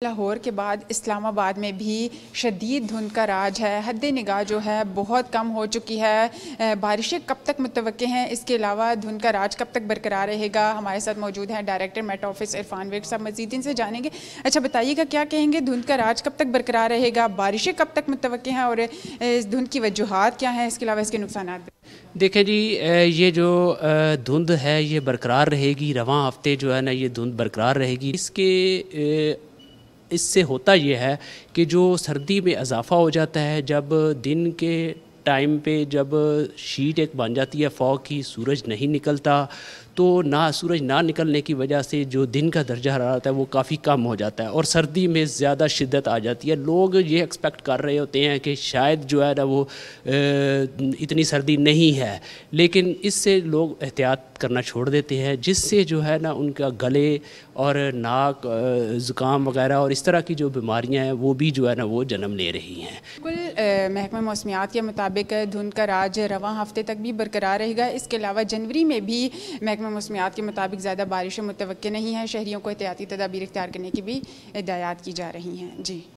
लाहौर के बाद इस्लामाबाद में भी शदीद धुंध का राज है। हद निगाह जो है बहुत कम हो चुकी है। बारिशें कब तक मुतवक्के हैं, इसके अलावा धुंध का राज कब तक बरकरार रहेगा। हमारे साथ मौजूद हैं director met office Irfan Virk साहब, मज़ीद इनसे जानेंगे। अच्छा बताइएगा, क्या कहेंगे, धुंध का राज कब तक बरकरार रहेगा, बारिशें कब तक मुतवक्के हैं और इस धुंध की वजूहात क्या हैं, इसके अलावा इसके नुकसान। देखें जी, ये जो धुंध है ये बरकरार रहेगी। रवां हफ्ते जो है ना ये धुंध बरकरार रहेगी। इससे होता ये है कि जो सर्दी में इजाफ़ा हो जाता है, जब दिन के टाइम पे जब शीट एक बन जाती है फॉग की, सूरज नहीं निकलता, तो सूरज ना निकलने की वजह से जो दिन का दर्जा हरारत है वो काफ़ी कम हो जाता है और सर्दी में ज़्यादा शिद्दत आ जाती है। लोग ये एक्सपेक्ट कर रहे होते हैं कि शायद जो है ना वो इतनी सर्दी नहीं है, लेकिन इससे लोग एहतियात करना छोड़ देते हैं, जिससे जो है ना उनका गले और नाक, ज़ुकाम वगैरह और इस तरह की जो बीमारियां हैं वो भी जो है ना वो जन्म ले रही हैं। बिल्कुल, महकमा मौसमियात के मुताबिक धुंध का राज रवां हफ्ते तक भी बरकरार रहेगा। इसके अलावा जनवरी में भी महकमा मौसमियात के मुताबिक ज़्यादा बारिशें मुतवक्के नहीं हैं। शहरियों को एहतियाती तदाबीर इख्तियार करने की भी हिदायत की जा रही हैं। जी।